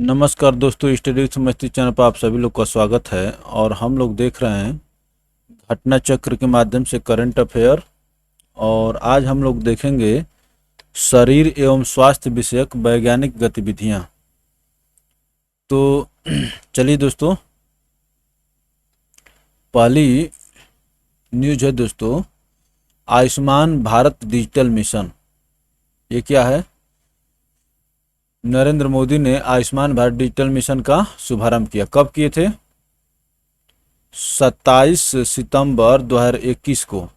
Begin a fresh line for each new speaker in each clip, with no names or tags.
नमस्कार दोस्तों, स्टडी समझती चैनल पर आप सभी लोग का स्वागत है। और हम लोग देख रहे हैं घटना चक्र के माध्यम से करंट अफेयर। और आज हम लोग देखेंगे शरीर एवं स्वास्थ्य विषयक वैज्ञानिक गतिविधियां। तो चलिए दोस्तों, पहली न्यूज है दोस्तों, आयुष्मान भारत डिजिटल मिशन। ये क्या है? नरेंद्र मोदी ने आयुष्मान भारत डिजिटल मिशन का शुभारंभ किया। कब किए थे? 27 सितंबर 2021 को।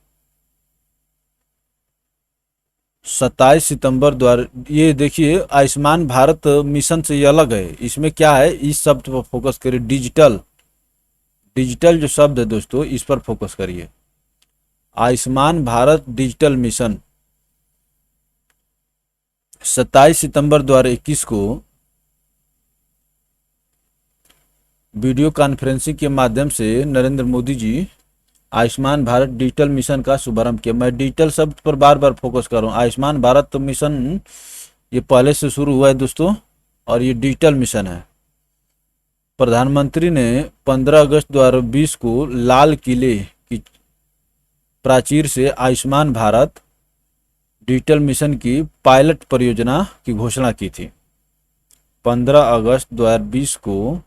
27 सितंबर द्वारा, ये देखिए आयुष्मान भारत मिशन से ये अलग है। इसमें क्या है, इस शब्द पर फोकस करिए। डिजिटल डिजिटल जो शब्द है दोस्तों, इस पर फोकस करिए। आयुष्मान भारत डिजिटल मिशन 27 सितंबर 2021 को वीडियो कॉन्फ्रेंसिंग के माध्यम से नरेंद्र मोदी जी आयुष्मान भारत डिजिटल मिशन का शुभारंभ किया। मैं डिजिटल शब्द पर बार बार फोकस कर रहा हूँ। आयुष्मान भारत मिशन ये पहले से शुरू हुआ है दोस्तों, और ये डिजिटल मिशन है। प्रधानमंत्री ने 15 अगस्त 2020 को लाल किले की प्राचीर से आयुष्मान भारत डिजिटल मिशन की पायलट परियोजना की घोषणा की थी। 15 अगस्त 2020 को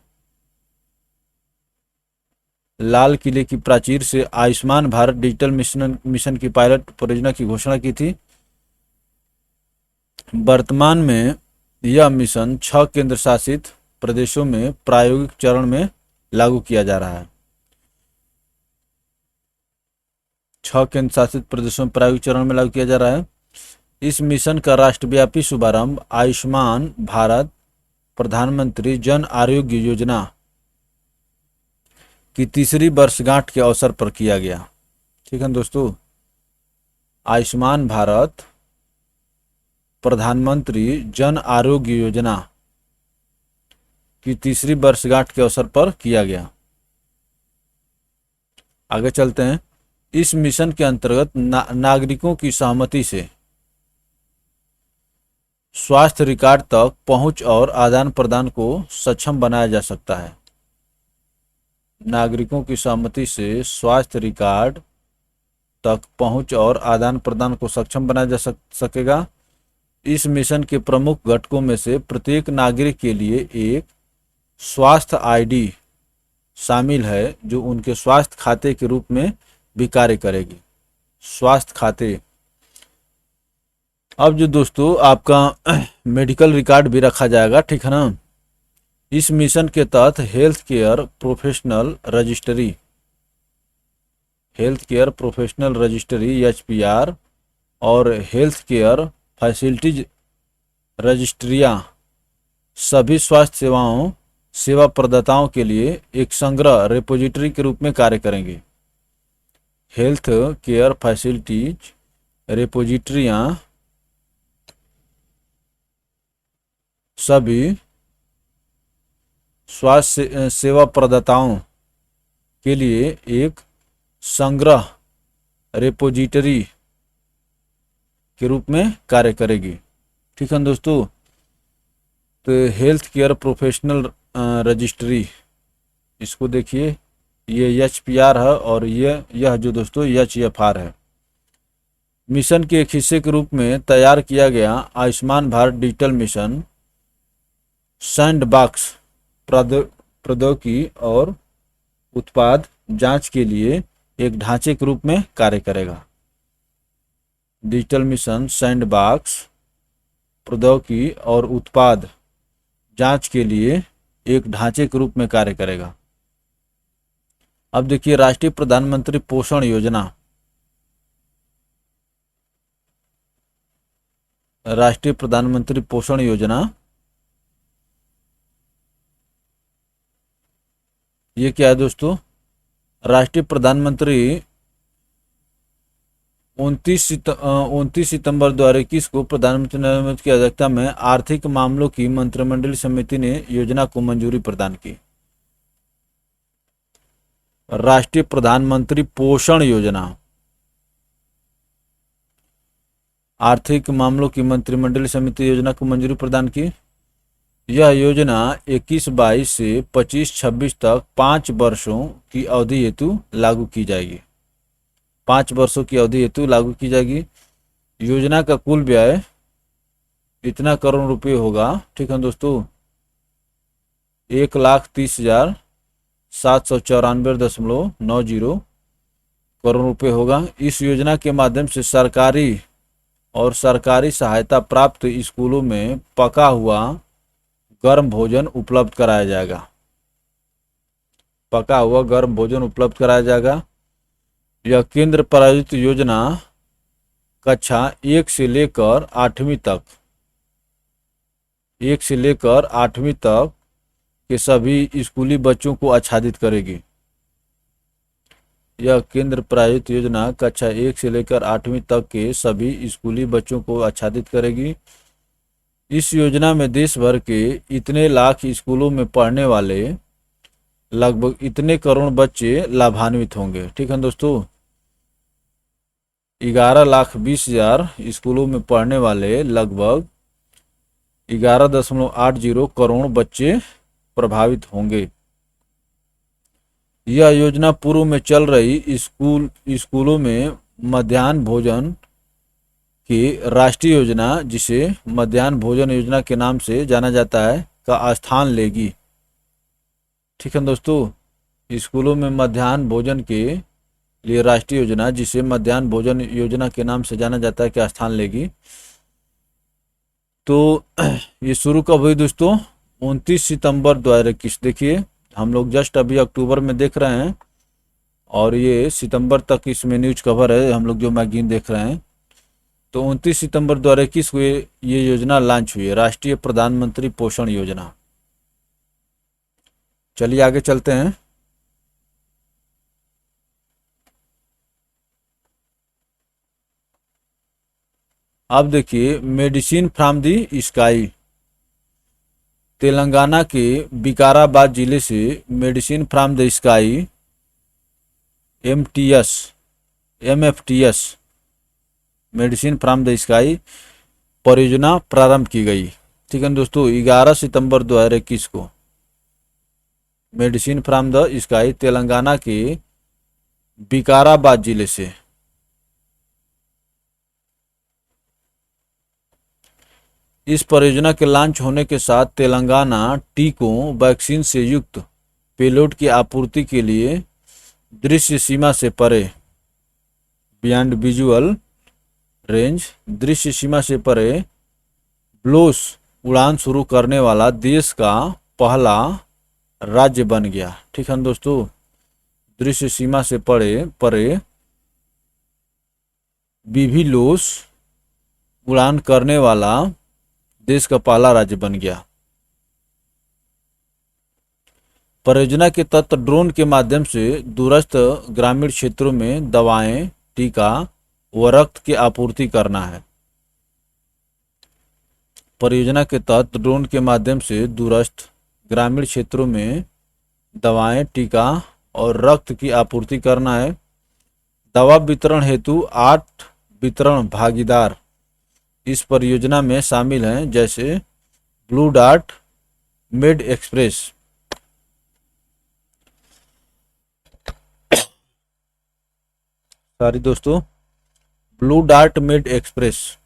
लाल किले की प्राचीर से आयुष्मान भारत डिजिटल मिशन की पायलट परियोजना की घोषणा की थी। वर्तमान में यह मिशन 6 केंद्र शासित प्रदेशों में प्रायोगिक चरण में लागू किया जा रहा है। 6 केंद्र शासित प्रदेशों में प्रायोगिक चरण में लागू किया जा रहा है। इस मिशन का राष्ट्रव्यापी शुभारंभ आयुष्मान भारत प्रधानमंत्री जन आरोग्य योजना की तीसरी वर्षगांठ के अवसर पर किया गया। ठीक है दोस्तों, आयुष्मान भारत प्रधानमंत्री जन आरोग्य योजना की तीसरी वर्षगांठ के अवसर पर किया गया। आगे चलते हैं। इस मिशन के अंतर्गत नागरिकों की सहमति से स्वास्थ्य रिकॉर्ड तक पहुंच और आदान प्रदान को सक्षम बनाया जा सकता है। नागरिकों की सहमति से स्वास्थ्य रिकॉर्ड तक पहुंच और आदान प्रदान को सक्षम बनाया जा सकेगा। इस मिशन के प्रमुख घटकों में से प्रत्येक नागरिक के लिए एक स्वास्थ्य आईडी शामिल है, जो उनके स्वास्थ्य खाते के रूप में भी कार्य करेगी। स्वास्थ्य खाते। अब जो दोस्तों आपका मेडिकल रिकॉर्ड भी रखा जाएगा, ठीक है ना। इस मिशन के तहत health care professional registry HPR और हेल्थ केयर फैसिलिटीज रजिस्ट्रियां सभी स्वास्थ्य सेवा प्रदाताओं के लिए एक संग्रह रिपोजिटरी के रूप में कार्य करेंगे। हेल्थ केयर फैसिलिटीज रिपोजिटरियां सभी स्वास्थ्य सेवा प्रदाताओं के लिए एक संग्रह रिपोजिटरी के रूप में कार्य करेगी। ठीक है दोस्तों, तो हेल्थ केयर प्रोफेशनल रजिस्ट्री, इसको देखिए, ये HPR है और यह जो दोस्तों HFR है। मिशन के एक हिस्से के रूप में तैयार किया गया Ayushman Bharat digital mission sandbox प्रौद्योगिकी और उत्पाद जांच के लिए एक ढांचे के रूप में कार्य करेगा। डिजिटल मिशन सैंडबॉक्स प्रौद्योगिकी और उत्पाद जांच के लिए एक ढांचे के रूप में कार्य करेगा। अब देखिए राष्ट्रीय प्रधानमंत्री पोषण योजना। राष्ट्रीय प्रधानमंत्री पोषण योजना ये क्या है दोस्तों? राष्ट्रीय प्रधानमंत्री 29 सितंबर 2021 को प्रधानमंत्री नरेंद्र मोदी की अध्यक्षता में आर्थिक मामलों की मंत्रिमंडलीय समिति ने योजना को मंजूरी प्रदान की। राष्ट्रीय प्रधानमंत्री पोषण योजना आर्थिक मामलों की मंत्रिमंडलीय समिति योजना को मंजूरी प्रदान की। यह योजना 21-22 से 25-26 तक 5 वर्षों की अवधि हेतु लागू की जाएगी। 5 वर्षों की अवधि हेतु लागू की जाएगी। योजना का कुल व्यय इतना करोड़ रुपए होगा, ठीक है दोस्तों, 1,30,794.90 करोड़ रुपए होगा। इस योजना के माध्यम से सरकारी और सरकारी सहायता प्राप्त स्कूलों में पका हुआ गर्म भोजन उपलब्ध कराया जाएगा। पका हुआ गर्म भोजन उपलब्ध कराया जाएगा। यह केंद्र प्रायोजित योजना कक्षा 1 से लेकर 8वीं तक, 1 से लेकर 8वीं तक के सभी स्कूली बच्चों को आच्छादित करेगी। यह केंद्र प्रायोजित योजना कक्षा 1 से लेकर 8वीं तक के सभी स्कूली बच्चों को आच्छादित करेगी। इस योजना में देश भर के इतने लाख स्कूलों में पढ़ने वाले लगभग इतने करोड़ बच्चे लाभान्वित होंगे, ठीक है दोस्तों। 11,20,000 स्कूलों में पढ़ने वाले लगभग 11.80 करोड़ बच्चे प्रभावित होंगे। यह योजना पूर्व में चल रही स्कूलों में मध्याह्न भोजन की राष्ट्रीय योजना, जिसे मध्याह्न भोजन योजना के नाम से जाना जाता है, का स्थान लेगी। ठीक है दोस्तों, स्कूलों में मध्याह्न भोजन के लिए राष्ट्रीय योजना, जिसे मध्याह्न भोजन योजना के नाम से जाना जाता है, क्या स्थान लेगी। तो ये शुरू कब हुई दोस्तों? 29 सितंबर 2021। देखिए हम लोग जस्ट अभी अक्टूबर में देख रहे हैं और ये सितंबर तक इसमें न्यूज कवर है, हम लोग जो मैगजीन देख रहे हैं। तो 29 सितंबर 2021 को ये योजना लॉन्च हुई है, राष्ट्रीय प्रधानमंत्री पोषण योजना। चलिए आगे चलते हैं। अब देखिए medicine from the sky. Telangana के विकाराबाद जिले से medicine from the sky MFTS medicine from the sky परियोजना प्रारंभ की गई। ठीक है दोस्तों, 11 सितंबर 2021 को medicine from the sky Telangana के विकाराबाद जिले से इस परियोजना के लॉन्च होने के साथ तेलंगाना टीकों वैक्सीन से युक्त पेलोड की आपूर्ति के लिए दृश्य सीमा से परे, बियॉन्ड विजुअल रेंज, दृश्य सीमा से परे ब्लोस उड़ान शुरू करने वाला देश का पहला राज्य बन गया। ठीक है दोस्तों, दृश्य सीमा से परे बीभीलोस उड़ान करने वाला देश का पहला राज्य बन गया। परियोजना के तहत ड्रोन के माध्यम से दूरस्थ ग्रामीण क्षेत्रों में दवाएं, टीका व रक्त की आपूर्ति करना है। परियोजना के तहत ड्रोन के माध्यम से दूरस्थ ग्रामीण क्षेत्रों में दवाएं, टीका और रक्त की आपूर्ति करना है। दवा वितरण हेतु 8 वितरण भागीदार इस परियोजना में शामिल हैं, जैसे blue dart made express, sorry दोस्तों, ब्लू डार्ट मेड एक्सप्रेस।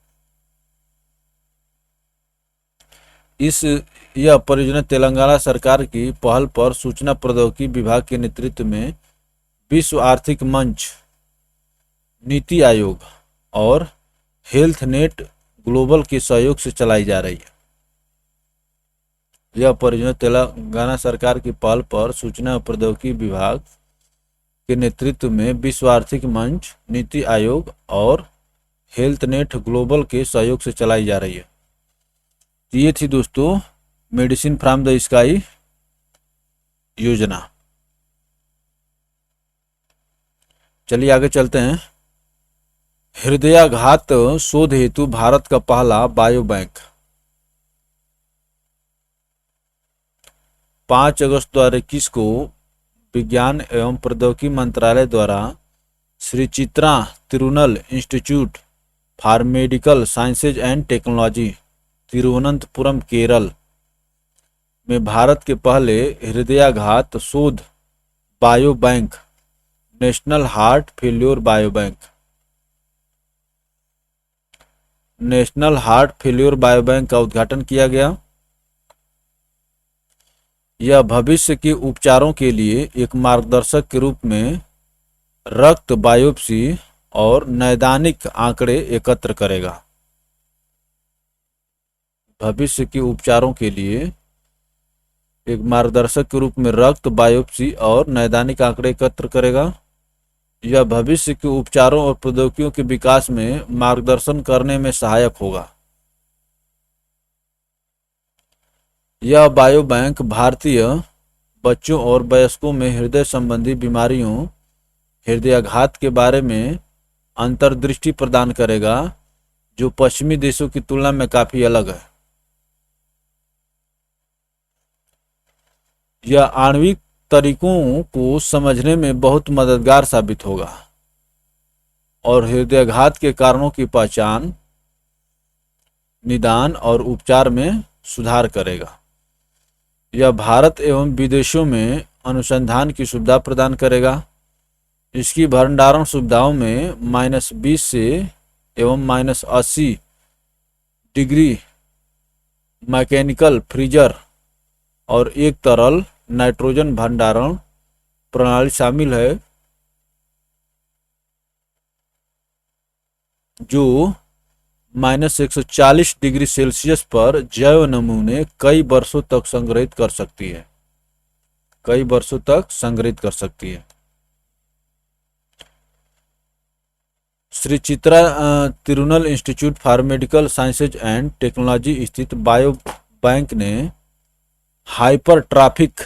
यह परियोजना तेलंगाना सरकार की पहल पर सूचना प्रौद्योगिकी विभाग के नेतृत्व में विश्व आर्थिक मंच, नीति आयोग और हेल्थ नेट ग्लोबल के सहयोग से चलाई जा रही है। यह परियोजना तेलंगाना सरकार की पहल पर सूचना प्रौद्योगिकी विभाग के नेतृत्व में विश्व आर्थिक मंच, नीति आयोग और हेल्थ नेट ग्लोबल के सहयोग से चलाई जा रही है। ये थी दोस्तों मेडिसिन फ्रॉम द स्काई योजना। चलिए आगे चलते हैं। हृदयाघात शोध हेतु भारत का पहला बायो बैंक। 5 अगस्त 2021 को विज्ञान एवं प्रौद्योगिकी मंत्रालय द्वारा Shri Chitra Tirunal institute for medical sciences and technology, Thiruvananthapuram, Kerala में भारत के पहले हृदयाघात शोध bio bank, national heart failure bio bank, national heart failure bio bank का उद्घाटन किया गया। यह भविष्य के उपचारों के लिए एक मार्गदर्शक के रूप में रक्त बायोप्सी और नैदानिक आंकड़े एकत्र करेगा। भविष्य के उपचारों के लिए एक मार्गदर्शक के रूप में रक्त बायोप्सी और नैदानिक आंकड़े एकत्र करेगा। यह भविष्य के उपचारों और प्रौद्योगिकियों के विकास में मार्गदर्शन करने में सहायक होगा। यह बायो बैंक भारतीय बच्चों और वयस्कों में हृदय संबंधी बीमारियों, हृदयाघात के बारे में अंतर्दृष्टि प्रदान करेगा, जो पश्चिमी देशों की तुलना में काफी अलग है। यह आणविक तरीकों को समझने में बहुत मददगार साबित होगा और हृदयाघात के कारणों की पहचान, निदान और उपचार में सुधार करेगा। यह भारत एवं विदेशों में अनुसंधान की सुविधा प्रदान करेगा। इसकी भंडारण सुविधाओं में -20 से एवं -80 डिग्री मैकेनिकल फ्रीजर और एक तरल नाइट्रोजन भंडारण प्रणाली शामिल है, जो -140 डिग्री सेल्सियस पर जैव नमूने कई वर्षों तक संग्रहित कर सकती है, कई वर्षों तक संग्रहित कर सकती है। Shri Chitra Tirunal institute for medical sciences and technology स्थित बायो बैंक ने हाइपरट्रॉफिक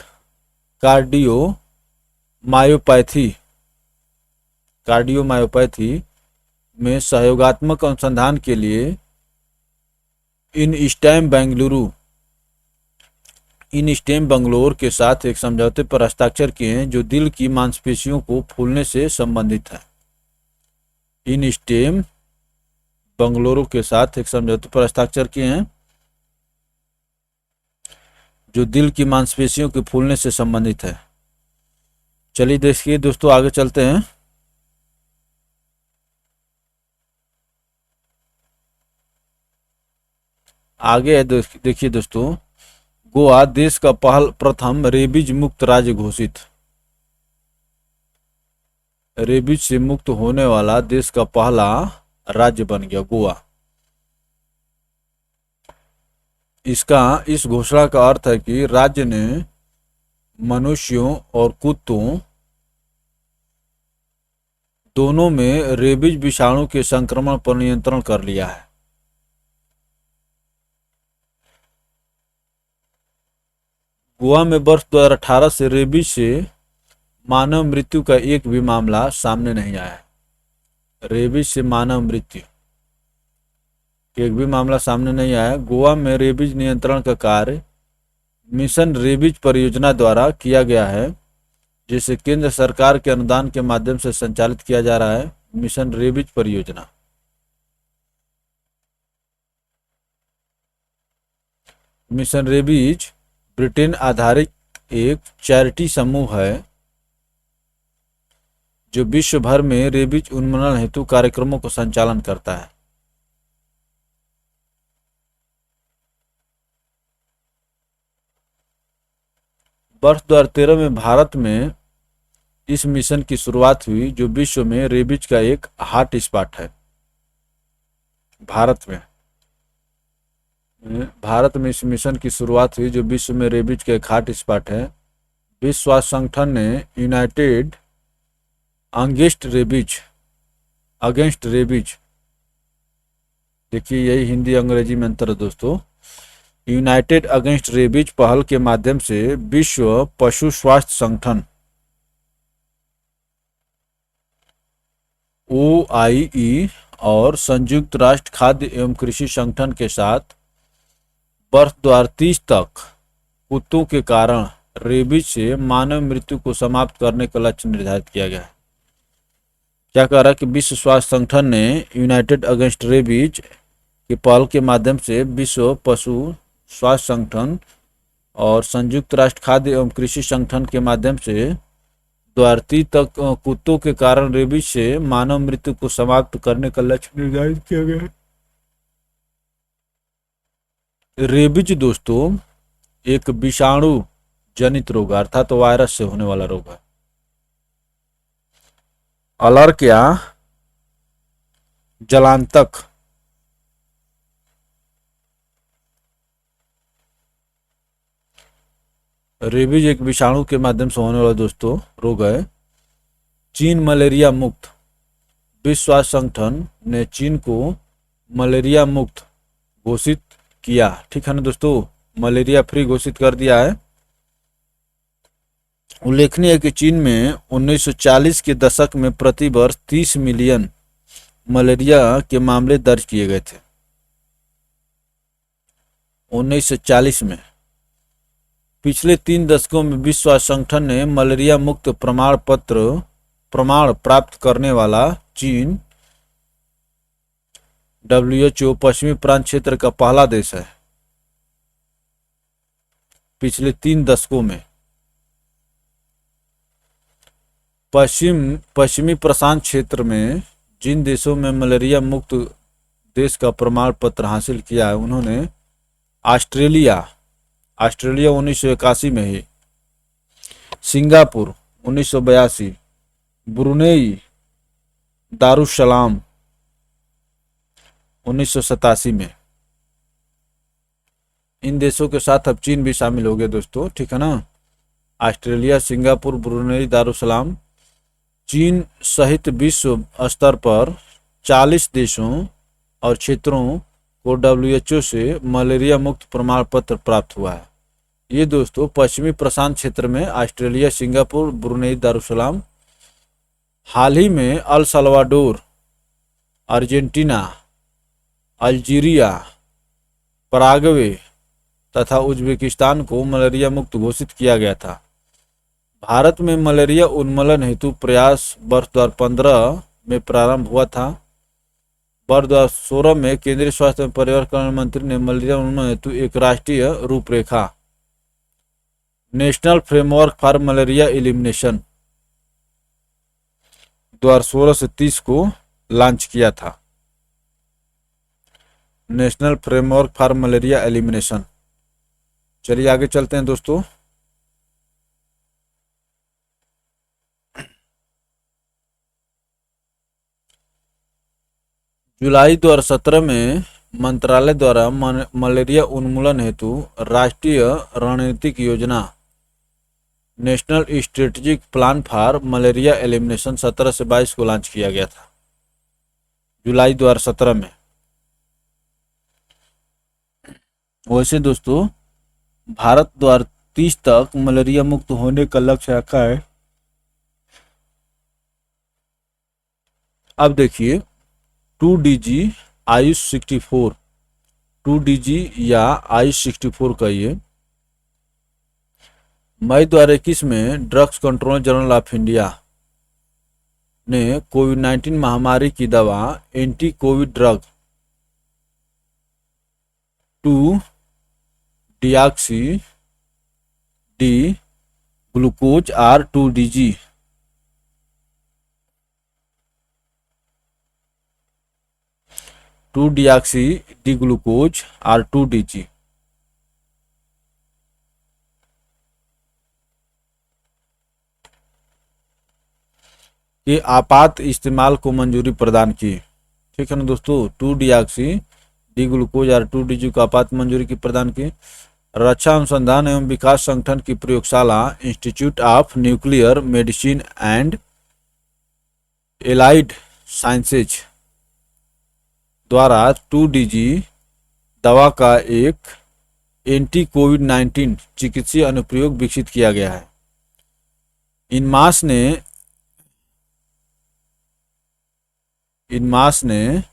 कार्डियोमायोपैथी में सहयोगात्मक अनुसंधान के लिए इनस्टेम बेंगलुरु के साथ एक समझौते पर हस्ताक्षर किए हैं, जो दिल की मांसपेशियों को फूलने से संबंधित है। इनस्टेम बेंगलुरु के साथ एक समझौते पर हस्ताक्षर किए हैं, जो दिल की मांसपेशियों के फूलने से संबंधित है। चलिए देखिए दोस्तों, आगे चलते हैं। आगे है देखिए दोस्तों, गोवा देश का प्रथम रेबीज मुक्त राज्य घोषित। रेबीज से मुक्त होने वाला देश का पहला राज्य बन गया गोवा। इस घोषणा का अर्थ है कि राज्य ने मनुष्यों और कुत्तों दोनों में रेबीज विषाणु के संक्रमण पर नियंत्रण कर लिया है। गोवा में वर्ष 2018 से रेबीज से मानव मृत्यु का एक भी मामला सामने नहीं आया है। रेबीज से मानव मृत्यु एक भी मामला सामने नहीं आया। गोवा में रेबीज नियंत्रण का कार्य मिशन रेबीज परियोजना द्वारा किया गया है, जिसे केंद्र सरकार के अनुदान के माध्यम से संचालित किया जा रहा है। मिशन रेबीज परियोजना मिशन रेबीज ब्रिटेन आधारित एक चैरिटी समूह है, जो विश्व भर में रेबीज उन्मूलन हेतु कार्यक्रमों को संचालन करता है। वर्ष 2013 में भारत में इस मिशन की शुरुआत हुई, जो विश्व में रेबीज का एक हॉट स्पॉट है। भारत में इस मिशन की शुरुआत हुई, जो विश्व में रेबीज का एक हॉट स्पॉट है। विश्व स्वास्थ्य संगठन ने यूनाइटेड अगेंस्ट रेबीज, देखिए यही हिंदी अंग्रेजी में अंतर है दोस्तों। यूनाइटेड अगेंस्ट रेबीज पहल के माध्यम से विश्व पशु स्वास्थ्य संगठन OIE और संयुक्त राष्ट्र खाद्य एवं कृषि संगठन के साथ वर्ष 2030 तक कुत्तों के कारण रेबीज से मानव मृत्यु को समाप्त करने का लक्ष्य निर्धारित किया गया है। क्या कह रहा है कि विश्व स्वास्थ्य संगठन ने यूनाइटेड अगेंस्ट रेबीज की पहल के माध्यम से विश्व पशु स्वास्थ्य संगठन और संयुक्त राष्ट्र खाद्य एवं कृषि संगठन के माध्यम से द्वारती तक कुत्तों के कारण रेबीज से मानव मृत्यु को समाप्त करने का लक्ष्य निर्धारित किया गया है। रेबीज दोस्तों एक विषाणु जनित रोग अर्थात तो वायरस से होने वाला रोग है। अलर्किया जलांतक रेबीज एक विषाणु के माध्यम से होने वाला दोस्तों रोग है। चीन मलेरिया मुक्त, विश्व स्वास्थ्य संगठन ने चीन को मलेरिया मुक्त घोषित किया, ठीक है ना दोस्तों, मलेरिया फ्री घोषित कर दिया है। उल्लेखनीय है कि चीन में 1940 के दशक में प्रति वर्ष 30 मिलियन मलेरिया के मामले दर्ज किए गए थे। 1940 में। पिछले 3 दशकों में विश्व स्वास्थ्य संगठन ने मलेरिया मुक्त प्रमाण प्राप्त करने वाला चीन WHO पश्चिमी प्रांत क्षेत्र का पहला देश है। पिछले 3 दशकों में पश्चिमी प्रशांत क्षेत्र में जिन देशों में मलेरिया मुक्त देश का प्रमाण पत्र हासिल किया है, उन्होंने ऑस्ट्रेलिया 1981 में ही, सिंगापुर 1982, ब्रुनेई दारुसलाम 1987 में। इन देशों के साथ अब चीन भी शामिल हो गए दोस्तों, ठीक है ना। ऑस्ट्रेलिया, सिंगापुर, ब्रुनेई दारुसलाम, चीन सहित विश्व स्तर पर 40 देशों और क्षेत्रों को WHO से मलेरिया मुक्त प्रमाण पत्र प्राप्त हुआ है। ये दोस्तों पश्चिमी प्रशांत क्षेत्र में ऑस्ट्रेलिया, सिंगापुर, ब्रुनेई दारुसलाम, हाल ही में El Salvador, Argentina, Algeria, Paraguay तथा उज्बेकिस्तान को मलेरिया मुक्त घोषित किया गया था। भारत में मलेरिया उन्मूलन हेतु प्रयास वर्ष 2015 में प्रारंभ हुआ था। वर्ष 2016 में केंद्रीय स्वास्थ्य एवं परिवार कल्याण मंत्री ने मलेरिया उन्मूलन हेतु एक राष्ट्रीय रूपरेखा national framework for malaria elimination 2016 से 30 को लॉन्च किया था। National framework for malaria elimination. चलिए आगे चलते हैं दोस्तों। जुलाई 2017 में मंत्रालय द्वारा मलेरिया उन्मूलन हेतु राष्ट्रीय रणनीतिक योजना national strategic plan for malaria elimination 17 से 22 को लॉन्च किया गया था, जुलाई 2017 में। वैसे दोस्तों भारत द्वारा 30 तक मलेरिया मुक्त होने का लक्ष्य रखा है। अब देखिए 2DG आयुष 64, 2DG या आयुष 64 का ये मई 2021 में drugs controller general of India ने कोविड-19 महामारी की दवा anti covid drug two deoxy D glucose R2DG D glucose R2DG के आपात इस्तेमाल को मंजूरी प्रदान की, ठीक है ना दोस्तों। 2-डिऑक्सी डी ग्लूकोज R2DG को आपात मंजूरी की प्रदान की। रक्षा अनुसंधान एवं विकास संगठन की प्रयोगशाला institute of nuclear medicine and allied sciences द्वारा 2DG दवा का एक एंटी कोविड-19 चिकित्सीय अनुप्रयोग विकसित किया गया है। इनमास ने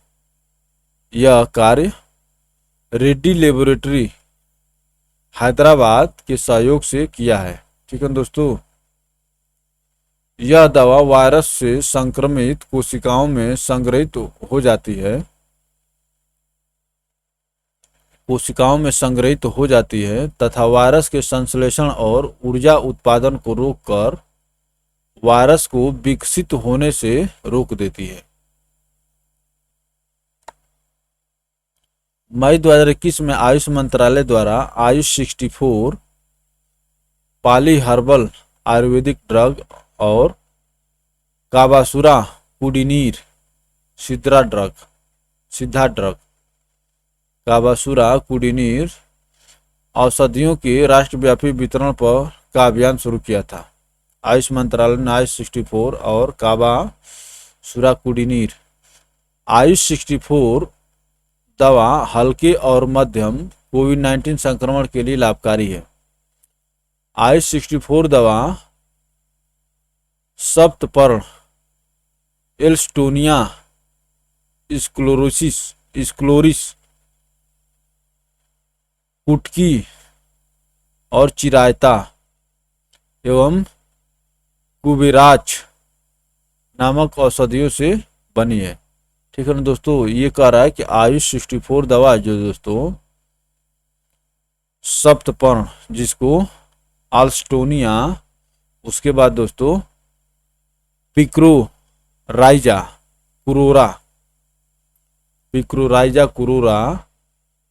यह कार्य रेड्डी लेबोरेटरी हैदराबाद के सहयोग से किया है, ठीक है दोस्तों। यह दवा वायरस से संक्रमित कोशिकाओं में संग्रहित हो जाती है कोशिकाओं में संग्रहित हो जाती है तथा वायरस के संश्लेषण और ऊर्जा उत्पादन को रोककर वायरस को विकसित होने से रोक देती है। मई 2021 में आयुष मंत्रालय द्वारा Ayush 64 poly herbal Ayurvedic drug और काबासुरा कुडिनीर सिद्धा ड्रग काबासुरा कुडिनीर औषधियों के राष्ट्रव्यापी वितरण पर का अभियान शुरू किया था। आयुष मंत्रालय ने आयुष 64 और काबासुरा कुडिनीर आयुष 64 दवा हल्के और मध्यम कोविड-19 संक्रमण के लिए लाभकारी है। आयुष 64 दवा सप्तपर्ण एल्स्टोनिया स्क्लोरिस कुटकी और चिरायता एवं कुबेराच नामक औषधियों से बनी है। ठीक है ना दोस्तों, ये कह रहा है कि आयुष 64 दवा जो दोस्तों सप्तपर्ण जिसको आल्स्टोनिया, उसके बाद दोस्तों पिक्रोराइजा कुरोरा,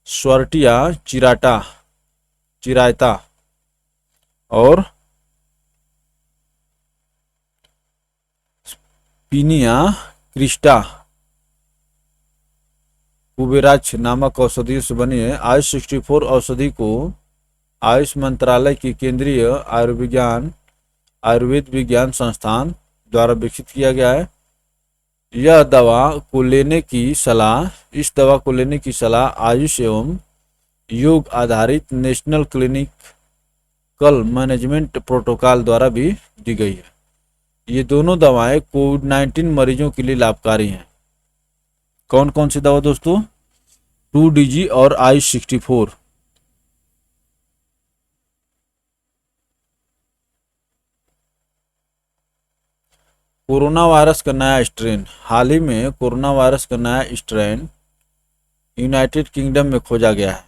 स्वर्टिया चिरायता और पिनिया क्रिस्टा कुबेराच नामक औषधियों से बनी है। आयुष 64 औषधि को आयुष मंत्रालय की केंद्रीय आयुर्वेद विज्ञान संस्थान द्वारा विकसित किया गया है। इस दवा को लेने की सलाह आयुष एवं योग आधारित नेशनल क्लिनिकल मैनेजमेंट प्रोटोकॉल द्वारा भी दी गई है। ये दोनों दवाएं कोविड-19 मरीजों के लिए लाभकारी हैं। कौन कौन सी दवा दोस्तों? 2DG और आयुष 64। कोरोना वायरस का नया स्ट्रेन। हाल ही में कोरोना वायरस का नया स्ट्रेन यूनाइटेड किंगडम में खोजा गया है।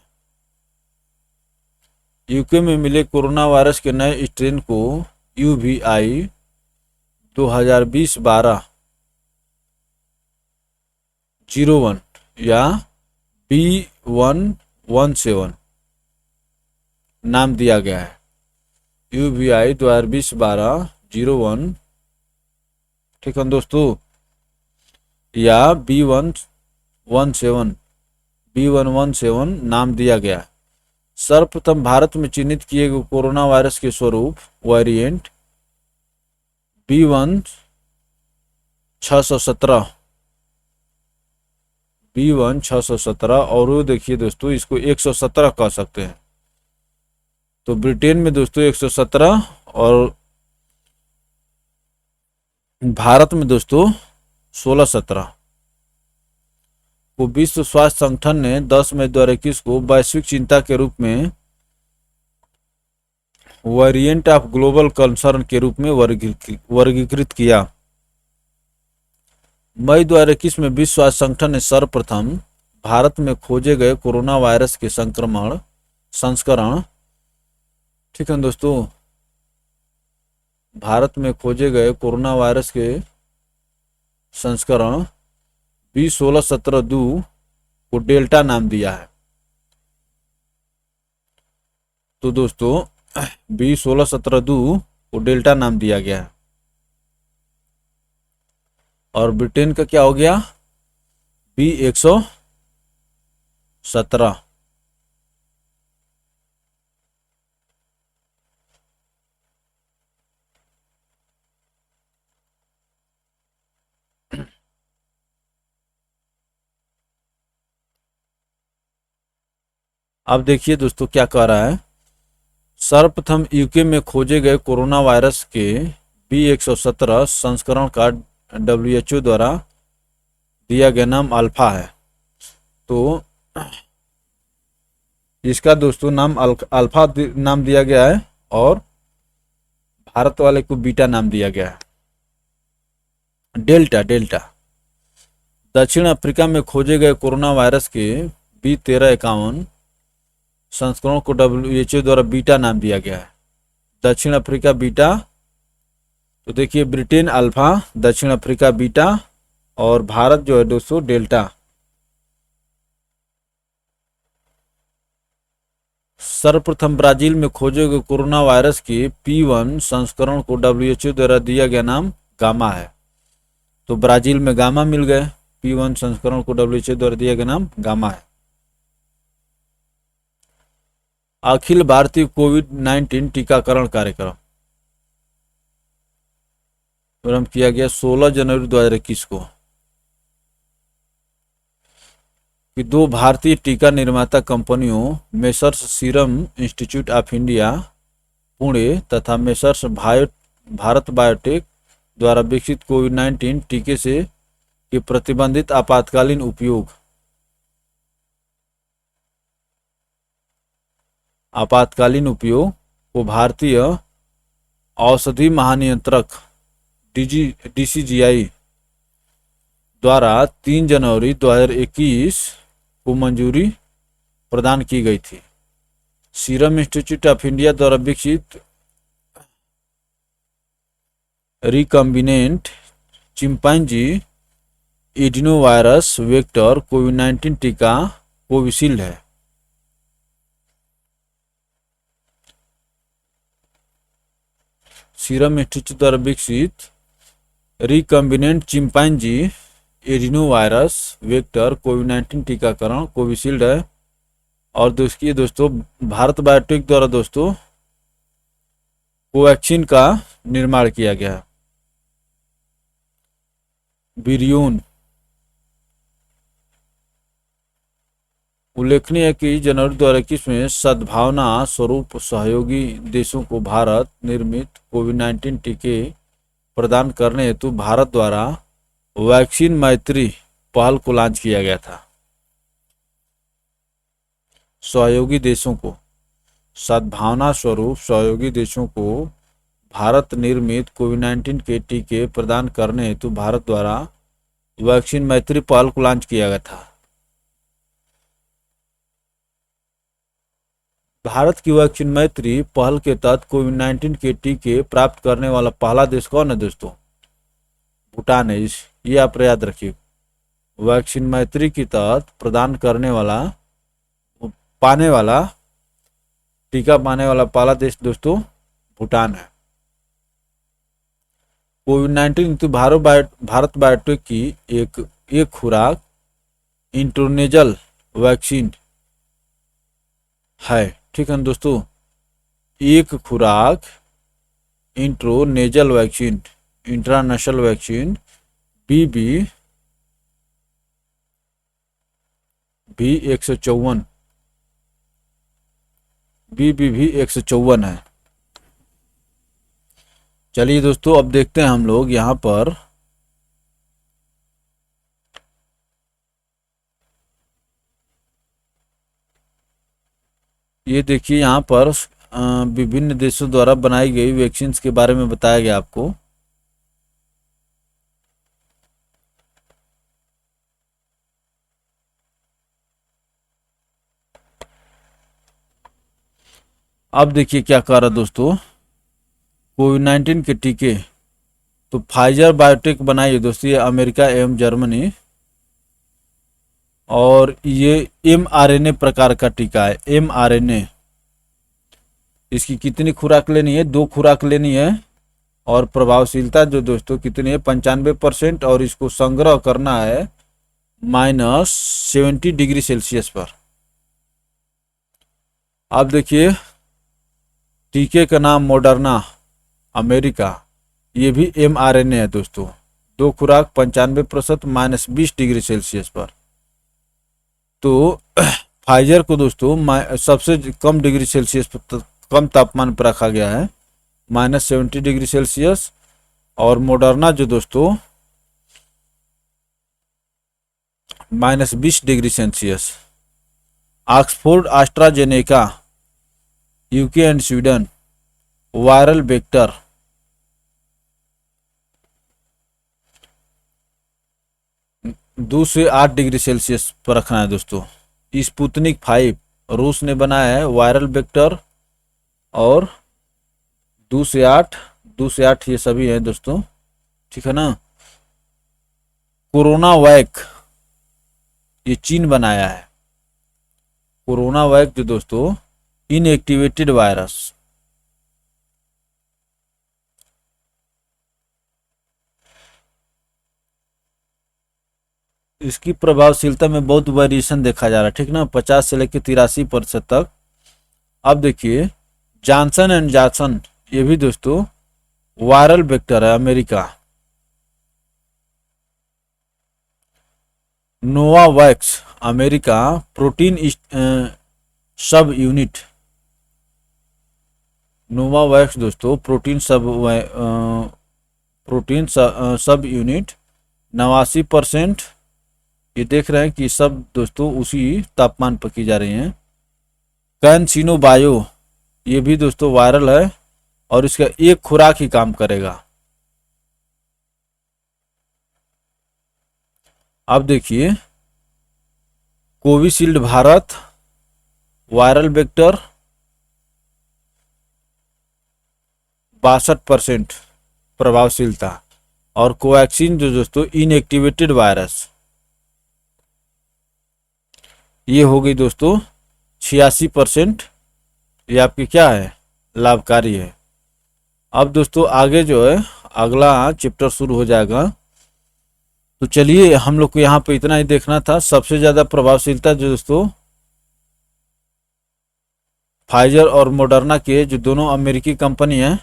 यूके में मिले कोरोना वायरस के नए स्ट्रेन को UVI 2020-12-01 या B117 नाम दिया गया है। UVI 2020-12-01, ठीक है दोस्तों, या B117 नाम दिया गया है। सर्वप्रथम भारत में चिन्हित किए गए कोरोना वायरस के स्वरूप वेरिएंट B1 617 और वो देखिए दोस्तों इसको 117 कह सकते हैं। तो ब्रिटेन में दोस्तों 117 और भारत में दोस्तों 16-17 को विश्व स्वास्थ्य संगठन ने 10 मई 2021 को वैश्विक चिंता के रूप में वेरिएंट ऑफ ग्लोबल कंसर्न के रूप में वर्गीकृत किया। मई 2021 में विश्व स्वास्थ्य संगठन ने सर्वप्रथम भारत में खोजे गए कोरोना वायरस के संस्करण, ठीक है दोस्तों, भारत में खोजे गए कोरोना वायरस के संस्करण B16-17-2 को डेल्टा नाम दिया है। तो दोस्तों B16-17-2 को डेल्टा नाम दिया गया है। और ब्रिटेन का क्या हो गया? B117। अब देखिए दोस्तों क्या कह रहा है। सर्वप्रथम यूके में खोजे गए कोरोना वायरस के B117 संस्करण का WHO द्वारा दिया गया नाम अल्फा है। तो इसका दोस्तों नाम अल्फा नाम दिया गया है और भारत वाले को बीटा नाम दिया गया है। डेल्टा। दक्षिण अफ्रीका में खोजे गए कोरोना वायरस के B1351 संस्करण को WHO द्वारा बीटा नाम दिया गया है। दक्षिण अफ्रीका बीटा, तो देखिए ब्रिटेन अल्फा, दक्षिण अफ्रीका बीटा और भारत जो है दोस्तों डेल्टा। सर्वप्रथम ब्राजील में खोजे गए कोरोना वायरस के P1 संस्करण को WHO द्वारा दिया गया नाम गामा है। तो ब्राजील में गामा मिल गए, P1 संस्करण को WHO द्वारा दिया गया नाम गामा है। अखिल भारतीय कोविड-19 टीकाकरण कार्यक्रम प्रारंभ किया गया 16 जनवरी 2021 को कि दो भारतीय टीका निर्माता कंपनियों messrs serum institute of India Pune तथा मेसर्स भारत बायोटेक द्वारा विकसित कोविड-19 टीके से के प्रतिबंधित आपातकालीन उपयोग को भारतीय औषधि महानियंत्रक DCGI द्वारा 3 जनवरी 2021 को मंजूरी प्रदान की गई थी। सीरम इंस्टीट्यूट ऑफ इंडिया द्वारा विकसित रिकम्बिनेंट चिंपैंजी एडिनोवायरस वेक्टर कोविड-19 टीका कोविशील्ड है। सीरम इंस्टीट्यूट द्वारा विकसित रिकम्बिनेंट चिंपैंजी एडिनोवायरस वेक्टर कोविड-19 टीकाकरण कोविशील्ड है। और दोस्तों भारत बायोटेक द्वारा दोस्तों कोवैक्सीन का निर्माण किया गया। विरियून, उल्लेखनीय है कि जनवरी 2021 में सद्भावना स्वरूप सहयोगी देशों को भारत निर्मित कोविड-19 टीके प्रदान करने हेतु भारत द्वारा वैक्सीन मैत्री पहल को लॉन्च किया गया था। सहयोगी देशों को सद्भावना स्वरूप सहयोगी देशों को भारत निर्मित कोविड-19 के टीके प्रदान करने हेतु भारत द्वारा वैक्सीन मैत्री पहल को लॉन्च किया गया था। भारत की वैक्सीन मैत्री पहल के तहत कोविड-19 के टीके प्राप्त करने वाला पहला देश कौन है दोस्तों? भूटान है। ये आप याद रखिए। वैक्सीन मैत्री के तहत प्रदान करने वाला टीका पाने वाला पहला देश दोस्तों भूटान है। कोविड-19 तो भारत बायोटेक की एक खुराक इंट्रोनेजल वैक्सीन है। ठीक है दोस्तों, एक खुराक इंट्रोनेजल वैक्सीन इंट्रानेशनल वैक्सीन BB 154 BBV 154 है। चलिए दोस्तों अब देखते हैं हम लोग यहाँ पर ये देखिए यहाँ पर विभिन्न देशों द्वारा बनाई गई वैक्सीन के बारे में बताया गया आपको। अब देखिए क्या कह रहा दोस्तों, कोविड-19 के टीके तो फाइजर बायोटेक बनाई है दोस्तों, ये अमेरिका एवं जर्मनी, और ये mRNA प्रकार का टीका है। mRNA, इसकी कितनी खुराक लेनी है? 2 खुराक लेनी है और प्रभावशीलता जो दोस्तों कितनी है? 95%, और इसको संग्रह करना है -70 डिग्री सेल्सियस पर। अब देखिए टीके का नाम मॉडर्ना अमेरिका, ये भी mRNA है दोस्तों। 2 खुराक 95% -20 डिग्री सेल्सियस पर। तो फाइजर को दोस्तों सबसे कम डिग्री सेल्सियस पर, कम तापमान पर रखा गया है -70 डिग्री सेल्सियस, और मॉडर्ना जो दोस्तों -20 degree Celsius. Oxford AstraZeneca UK and Sweden viral vector 2 से 8 डिग्री सेल्सियस पर रखना है दोस्तों। स्पुतनिक 5 रूस ने बनाया है वायरल वेक्टर, और 2 से 8 ये सभी हैं दोस्तों, ठीक है ना। कोरोना वैक ये चीन बनाया है। कोरोना वैक जो दोस्तों इनएक्टिवेटेड वायरस, इसकी प्रभावशीलता में बहुत वेरिएशन देखा जा रहा है, ठीक ना, 50 से लेकर 83% तक। अब देखिए जॉनसन एंड जॉनसन, ये भी दोस्तों वायरल वेक्टर है अमेरिका। नोवावैक्स अमेरिका प्रोटीन सब यूनिट, नोवावैक्स दोस्तों प्रोटीन सब यूनिट 89%। ये देख रहे हैं कि सब दोस्तों उसी तापमान पर की जा रही हैं। कैंसिनो बायो ये भी दोस्तों वायरल है, और इसका एक खुराक ही काम करेगा। अब देखिए कोविशील्ड भारत वायरल वेक्टर 62% प्रभावशीलता, और कोवैक्सीन जो दोस्तों इनएक्टिवेटेड वायरस, ये हो गई दोस्तों 86%। ये आपकी क्या है, लाभकारी है। अब दोस्तों आगे जो है अगला चैप्टर शुरू हो जाएगा, तो चलिए हम लोग को यहाँ पे इतना ही देखना था। सबसे ज़्यादा प्रभावशीलता जो दोस्तों फाइजर और मॉडर्ना के, जो दोनों अमेरिकी कंपनी हैं,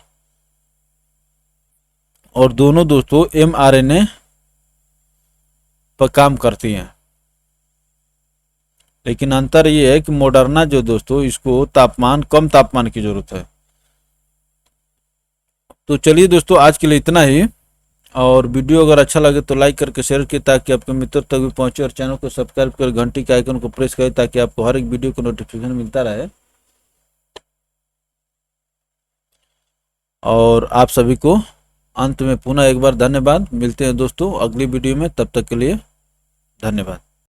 और दोनों दोस्तों mRNA पर काम करती हैं। लेकिन अंतर ये है कि मॉडर्ना जो दोस्तों इसको कम तापमान की जरूरत है। तो चलिए दोस्तों आज के लिए इतना ही, और वीडियो अगर अच्छा लगे तो लाइक करके शेयर किए ताकि आपके मित्रों तक भी पहुंचे, और चैनल को सब्सक्राइब कर घंटी के आइकन को प्रेस करें ताकि आपको हर एक वीडियो का नोटिफिकेशन मिलता रहे। और आप सभी को अंत में पुनः एक बार धन्यवाद। मिलते हैं दोस्तों अगली वीडियो में, तब तक के लिए धन्यवाद।